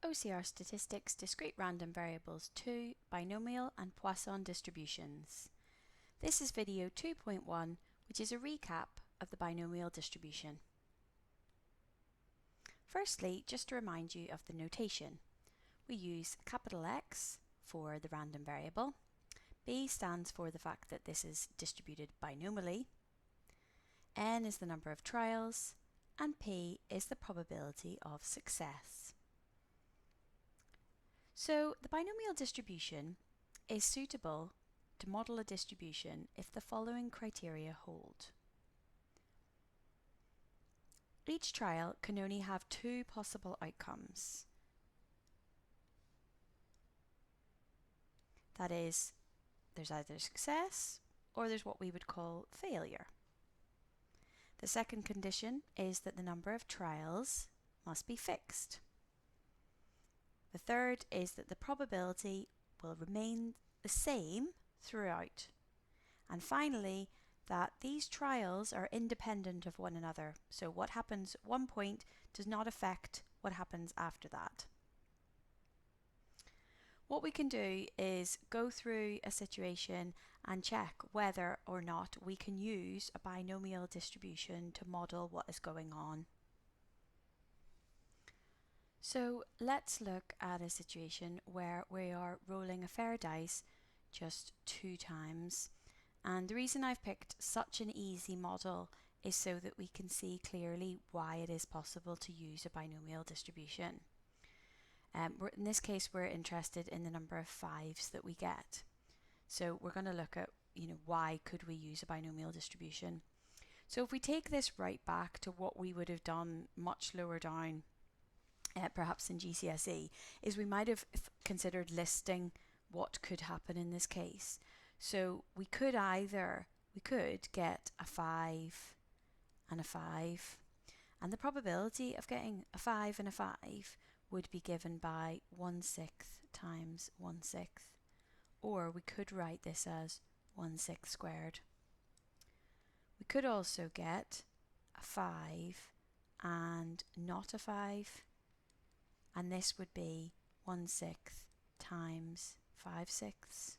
OCR Statistics, Discrete Random Variables 2, Binomial and Poisson Distributions. This is video 2.1, which is a recap of the binomial distribution. Firstly, just to remind you of the notation. We use capital X for the random variable. B stands for the fact that this is distributed binomially. N is the number of trials, and P is the probability of success. So the binomial distribution is suitable to model a distribution if the following criteria hold. Each trial can only have two possible outcomes. That is, there's either success or there's what we would call failure. The second condition is that the number of trials must be fixed. The third is that the probability will remain the same throughout. And finally, that these trials are independent of one another. So what happens at one point does not affect what happens after that. What we can do is go through a situation and check whether or not we can use a binomial distribution to model what is going on. So let's look at a situation where we are rolling a fair dice just 2 times. And the reason I've picked such an easy model is so that we can see clearly why it is possible to use a binomial distribution. In this case, we're interested in the number of 5s that we get. So we're going to look at, why could we use a binomial distribution? So if we take this right back to what we would have done much lower down, perhaps in GCSE, is we might have considered listing what could happen in this case. So we could get a 5 and a 5, and the probability of getting a 5 and a 5 would be given by 1/6 times 1/6, or we could write this as 1/6 squared. We could also get a 5 and not a 5, and this would be 1/6 times 5/6.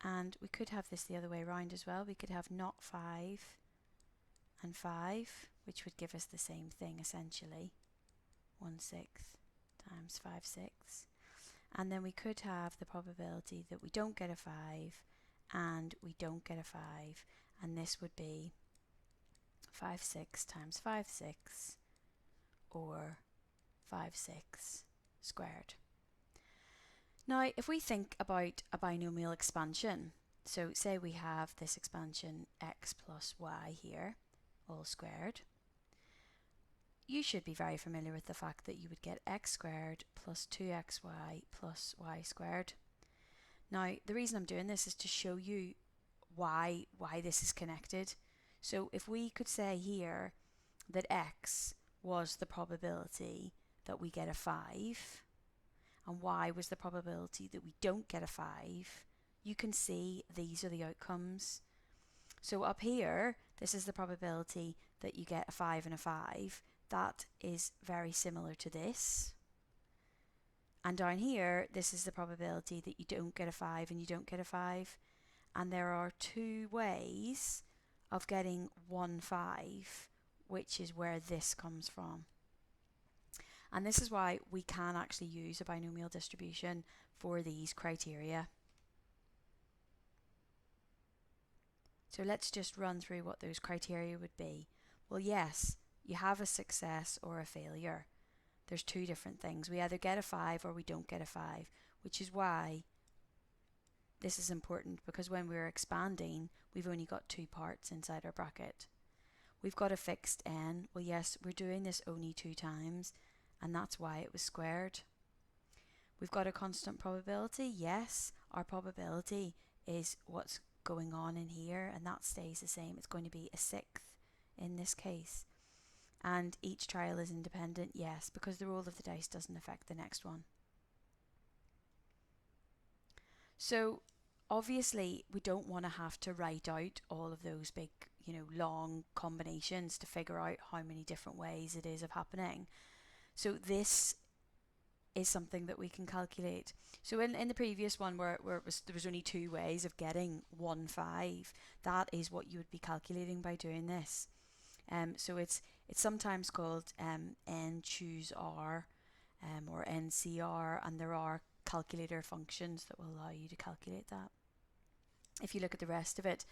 And we could have this the other way around as well. We could have not 5 and 5, which would give us the same thing essentially, 1/6 times 5/6. And then we could have the probability that we don't get a 5 and we don't get a 5, and this would be 5/6 times 5/6, or 5/6 squared. Now, if we think about a binomial expansion, so say we have this expansion x plus y here, all squared, you should be very familiar with the fact that you would get x squared plus 2xy plus y squared. Now, the reason I'm doing this is to show you why this is connected. So if we could say here that x was the probability that we get a 5, and y was the probability that we don't get a 5, you can see these are the outcomes. So up here, this is the probability that you get a 5 and a 5. That is very similar to this. And down here, this is the probability that you don't get a 5 and you don't get a 5. And there are two ways of getting 1/5, which is where this comes from. And this is why we can actually use a binomial distribution for these criteria. So let's just run through what those criteria would be. Well, yes, you have a success or a failure. There's two different things. We either get a 5 or we don't get a 5, which is why this is important, because when we're expanding, we've only got 2 parts inside our bracket. We've got a fixed n. Well, yes, we're doing this only 2 times, and that's why it was squared. We've got a constant probability. Yes, our probability is what's going on in here, and that stays the same. It's going to be a 6th in this case. And each trial is independent. Yes, because the roll of the dice doesn't affect the next one. So obviously we don't want to have to write out all of those big you know, long combinations to figure out how many different ways it is of happening. So this is something that we can calculate. So in the previous one where there was only 2 ways of getting 1, 5, that is what you would be calculating by doing this. So it's sometimes called N choose R or NCR, and there are calculator functions that will allow you to calculate that. If you look at the rest of it,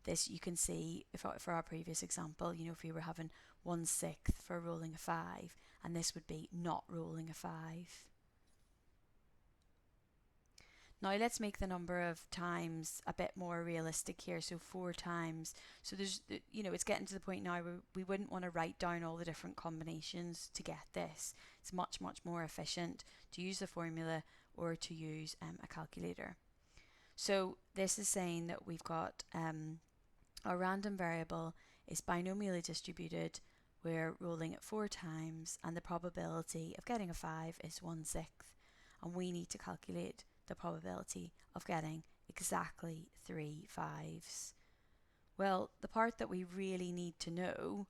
this you can see for our previous example, you know, if we were having 1/6 for rolling a 5, and this would be not rolling a 5. Now let's make the number of times a bit more realistic here. So 4 times. So there's, you know, it's getting to the point now where we wouldn't want to write down all the different combinations to get this. It's much more efficient to use the formula or to use a calculator. So this is saying that we've got our random variable is binomially distributed. We're rolling it 4 times, and the probability of getting a 5 is 1/6, and we need to calculate the probability of getting exactly 3 5s. Well, the part that we really need to know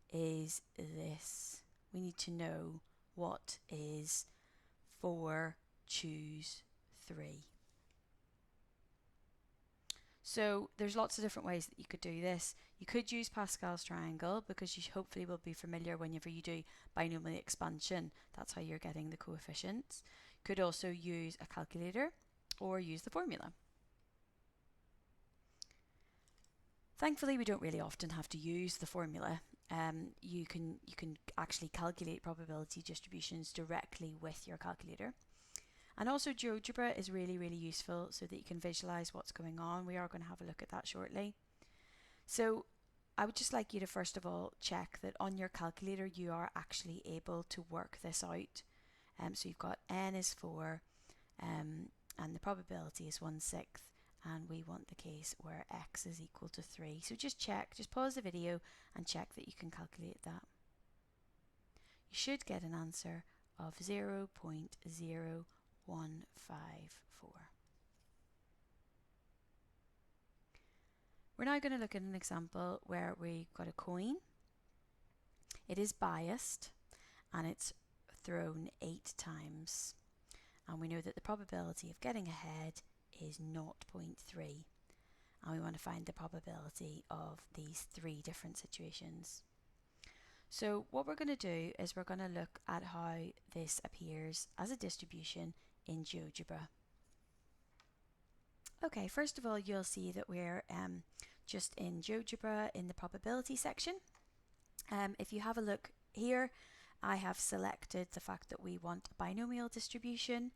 is this. We need to know what is 4 choose 3. So there's lots of different ways that you could do this. You could use Pascal's triangle, because you hopefully will be familiar whenever you do binomial expansion. That's how you're getting the coefficients. You could also use a calculator or use the formula. Thankfully, we don't really often have to use the formula. You can actually calculate probability distributions directly with your calculator. And also GeoGebra is really useful so that you can visualize what's going on. We are going to have a look at that shortly. So I would just like you to first of all check that on your calculator you are actually able to work this out. So you've got n is 4 and the probability is 1/6, and we want the case where x is equal to 3. So just check, just pause the video and check that you can calculate that. You should get an answer of 0.0154. We're now going to look at an example where we've got a coin. It is biased and it's thrown 8 times. And we know that the probability of getting ahead is 0.3. And we want to find the probability of these 3 different situations. So what we're going to do is we're going to look at how this appears as a distribution in GeoGebra. Okay, first of all, you'll see that we're just in GeoGebra in the probability section. If you have a look here, I have selected the fact that we want a binomial distribution.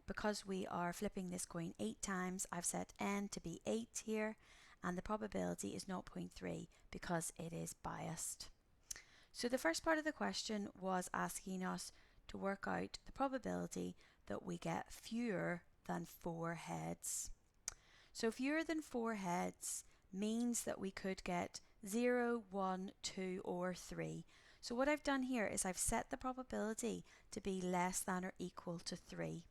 Because we are flipping this coin 8 times, I've set n to be 8 here, and the probability is 0.3 because it is biased. So the first part of the question was asking us to work out the probability that we get fewer than 4 heads. So fewer than 4 heads means that we could get 0, 1, 2 or 3. So what I've done here is I've set the probability to be less than or equal to 3.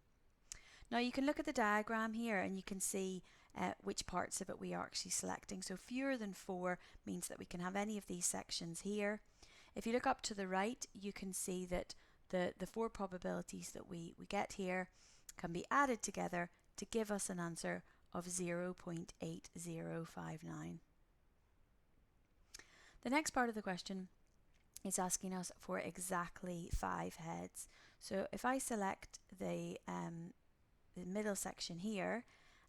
Now you can look at the diagram here and you can see which parts of it we are actually selecting. So fewer than 4 means that we can have any of these sections here. If you look up to the right, you can see that the 4 probabilities that we get here can be added together to give us an answer of 0.8059. The next part of the question is asking us for exactly 5 heads. So if I select the middle section here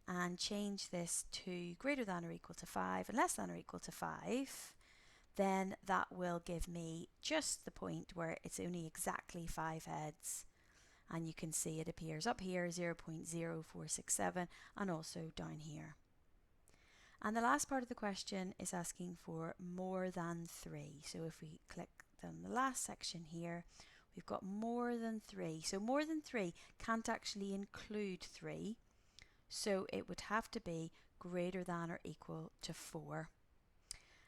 and change this to greater than or equal to 5 and less than or equal to 5, then that will give me just the point where it's only exactly 5 heads. And you can see it appears up here 0.0467 and also down here. And the last part of the question is asking for more than 3. So if we click on the last section here, we've got more than 3. So more than 3 can't actually include 3. So it would have to be greater than or equal to 4.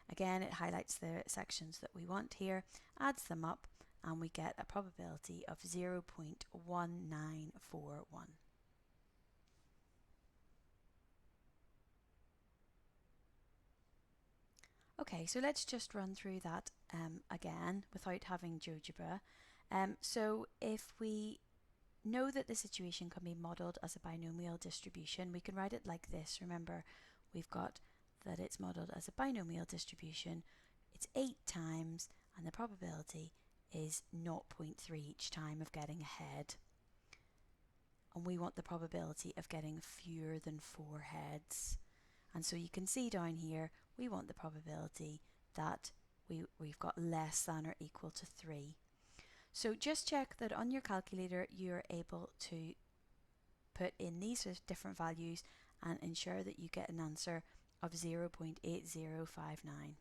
Again, it highlights the sections that we want here, adds them up, and we get a probability of 0.1941. Okay, so let's just run through that again without having GeoGebra. So if we know that the situation can be modelled as a binomial distribution, we can write it like this. Remember, we've got that it's modelled as a binomial distribution. It's 8 times, and the probability is 0.3 each time of getting ahead. And we want the probability of getting fewer than 4 heads. And so you can see down here, we want the probability that we've got less than or equal to 3. So just check that on your calculator you're able to put in these different values and ensure that you get an answer of 0.8059.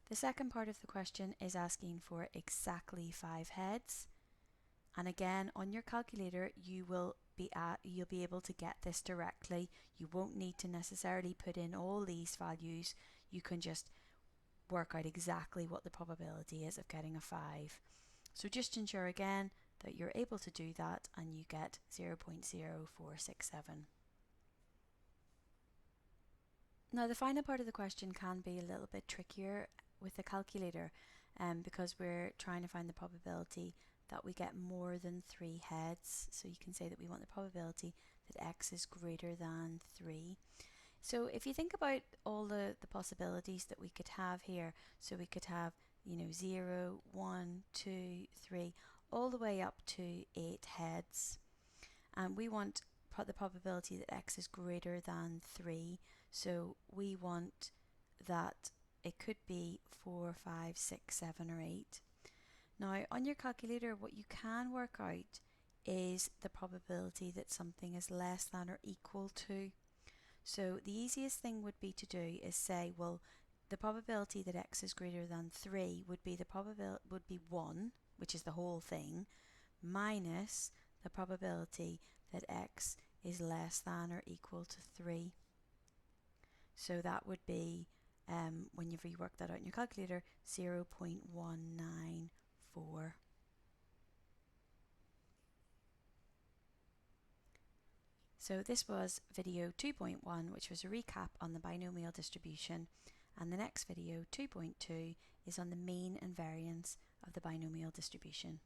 The second part of the question is asking for exactly 5 heads. And again, on your calculator, you'll be able to get this directly. You won't need to necessarily put in all these values. You can just work out exactly what the probability is of getting a 5. So just ensure again that you're able to do that and you get 0.0467. Now the final part of the question can be a little bit trickier with the calculator because we're trying to find the probability that we get more than 3 heads. So you can say that we want the probability that x is greater than 3. So if you think about all the possibilities that we could have here, so we could have 0, 1, 2, 3, all the way up to 8 heads. And we want the probability that x is greater than 3. So we want that it could be 4, 5, 6, 7 or 8. Now on your calculator, what you can work out is the probability that something is less than or equal to. So the easiest thing would be to do is say, well, the probability that x is greater than 3 would be 1, which is the whole thing, minus the probability that x is less than or equal to 3. So that would be, when you rework that out in your calculator, 0.194. So this was video 2.1, which was a recap on the binomial distribution, and the next video, 2.2, is on the mean and variance of the binomial distribution.